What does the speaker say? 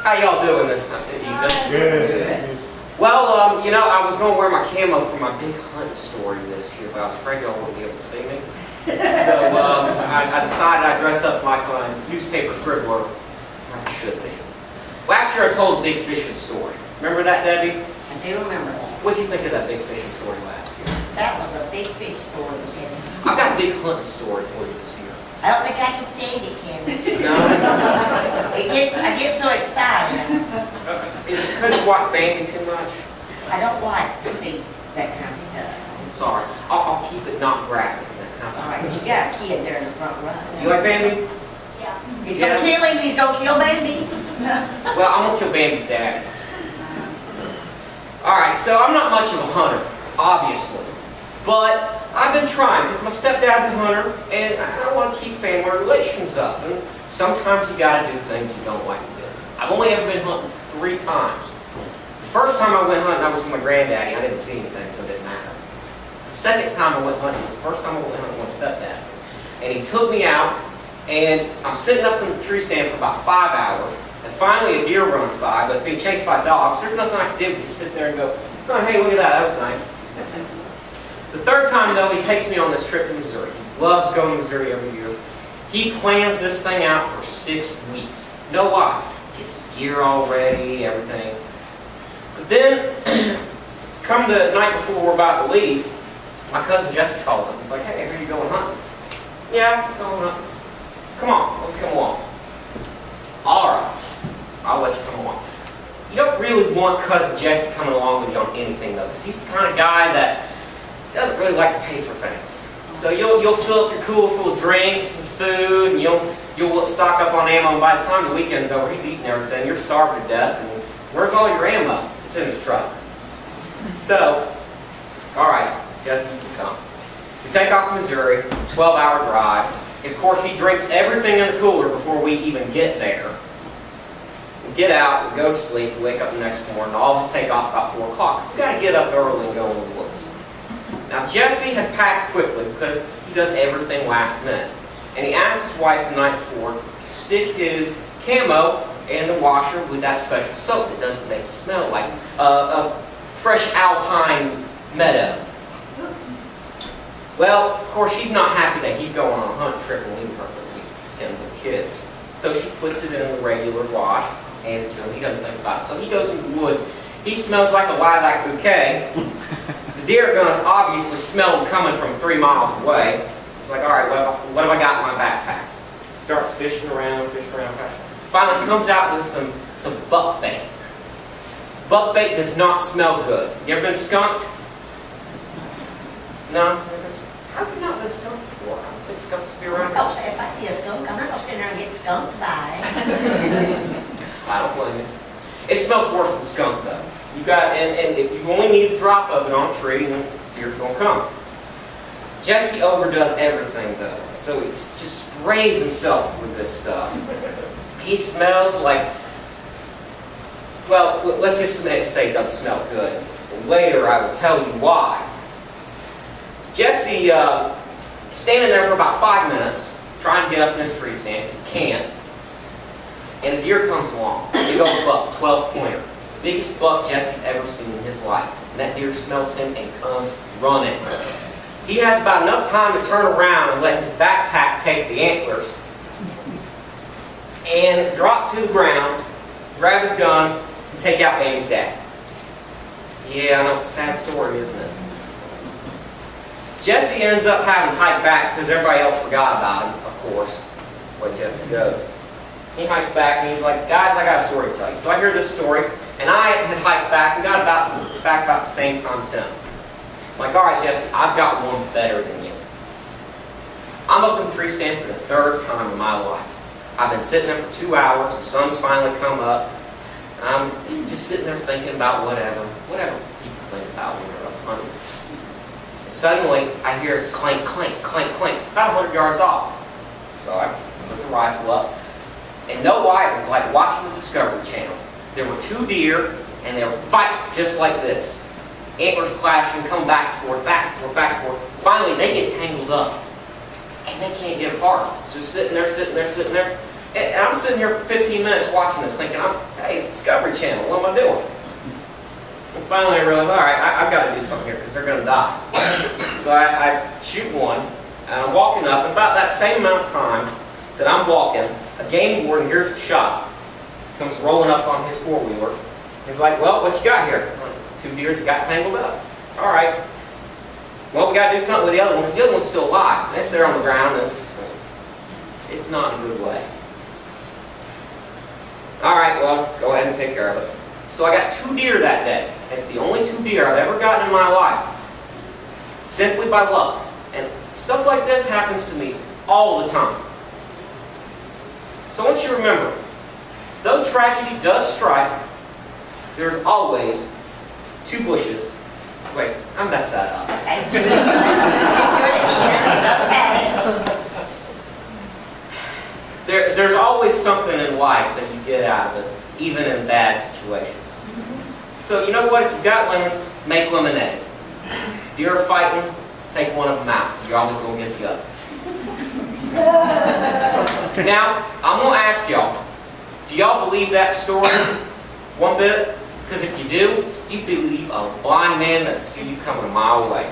How y'all doing this time? Good. Well, you know, I was going to wear my camo for my big hunt story this year, but I was afraid y'all wouldn't be able to see me. So I decided I'd dress up like a newspaper scribbler, like I should be. Last year I told a big fishing story. Remember that, Debbie? I do remember that. What'd you think of that big fishing story last year? That was a big fish story, Ken. I've got a big hunting story for you this year. I don't think I can stand it, Ken. No? I get so excited. Is it because you watch Bambi too much? I don't like to see that kind of stuff. I'm sorry. I'll keep it not graphic. All right, you got a kid there in the front row. You like Bambi? Yeah. He's gonna kill him. He's gonna kill baby. Well, I'm gonna kill Bambi's daddy. All right, so I'm not much of a hunter, obviously, but I've been trying because my stepdad's a hunter, and I want to keep family relations up. And sometimes you got to do things you don't like to do. I've only ever been hunting 3 times. The first time I went hunting, I was with my granddaddy. I didn't see anything, so it didn't matter. The second time I went hunting was the first time I went hunting with my stepdad, and he took me out, and I'm sitting up in the tree stand for about 5 hours. And finally a deer runs by, but it's being chased by dogs. There's nothing I can do but just sit there and go, oh, hey, look at that, that was nice. The third time, though, he takes me on this trip to Missouri. He loves going to Missouri every year. He plans this thing out for 6 weeks. No lie. Gets his gear all ready, everything. But then, come the night before we're about to leave, my cousin Jesse calls up. He's like, hey, are you going hunting? Yeah, going hunting. Come on, let's come along. All right. I'll let you come along. You don't really want Cousin Jesse coming along with you on anything, though, because he's the kind of guy that doesn't really like to pay for things. So you'll fill up your cooler full of drinks and food, and you'll stock up on ammo, and by the time the weekend's over, he's eating everything. You're starving to death, and where's all your ammo? It's in his truck. So, all right, Jesse, you can come. We take off to Missouri. It's a 12-hour drive. Of course, he drinks everything in the cooler before we even get there. We get out, we go to sleep, we wake up the next morning, all of us take off about 4 o'clock. So we got to get up early and go in the woods. Now, Jesse had packed quickly because he does everything last minute. And he asked his wife the night before to stick his camo in the washer with that special soap that doesn't make it smell like a fresh alpine meadow. Well, of course, she's not happy that he's going on a hunting trip and leaving her for the weekend with the kids. So she puts it in the regular wash, hands it to him. He doesn't think about it. So he goes in the woods. He smells like a lilac bouquet. The deer are going to obviously smell him coming from 3 miles away. He's like, all right, what have I got in my backpack? Starts fishing around. Finally comes out with some buck bait. Buck bait does not smell good. You ever been skunked? No? How have you not been skunked before? I don't think skunks be around here. If I see a skunk, I'm not going to stand there and get skunked by it. I don't blame you. It smells worse than skunk, though. And if you only need a drop of it on a tree, then deer's going to come. Jesse overdoes everything, though. So he just sprays himself with this stuff. He smells like, well, let's just say it doesn't smell good. Later, I will tell you why. Jesse standing there for about 5 minutes, trying to get up in his tree stand, because he can't. And a deer comes along, big old buck, 12-pointer. Biggest buck Jesse's ever seen in his life. And that deer smells him and comes running. He has about enough time to turn around and let his backpack take the antlers. And drop to the ground, grab his gun, and take out baby's dad. Yeah, I know, it's a sad story, isn't it? Jesse ends up having to hike back because everybody else forgot about him, of course. That's the way Jesse goes. He hikes back and he's like, guys, I got a story to tell you. So I hear this story, and I had hiked back and got back about the same time as him. I'm like, all right, Jesse, I've got one better than you. I'm up in the tree stand for the 3rd time in my life. I've been sitting there for 2 hours, the sun's finally come up, and I'm just sitting there thinking about whatever people think about when they're up hunting. And suddenly, I hear clank, clank, clank, clank, about 100 yards off. So I put the rifle up. And no lie, it was like watching the Discovery Channel. There were 2 deer, and they were fighting just like this. Antlers clashing, come back and forth, back and forth, back and forth. Finally, they get tangled up, and they can't get apart. So sitting there, And I'm sitting here for 15 minutes watching this thinking, hey, it's Discovery Channel, what am I doing? And finally I realized, all right, I've got to do something here because they're going to die. So I shoot one, and I'm walking up, and about that same amount of time that I'm walking, a game warden hears the shot, comes rolling up on his four-wheeler. He's like, well, what you got here? 2 deer that got tangled up. All right. Well, we got to do something with the other one, because the other one's still alive. It's there on the ground, and it's not in a good way. All right, well, go ahead and take care of it. So I got 2 deer that day. It's the only 2 deer I've ever gotten in my life, simply by luck. And stuff like this happens to me all the time. So I want you to remember, though tragedy does strike, there's always 2 bushes. Wait, I messed that up. Okay. It's okay. There's always something in life that you get out of it, even in bad situations. So you know what? If you've got lemons, make lemonade. Deer are fighting, take one of them out. So you're always going to get the other. Now, I'm going to ask y'all, do y'all believe that story one bit? Because if you do, you believe a blind man that see you coming a mile away.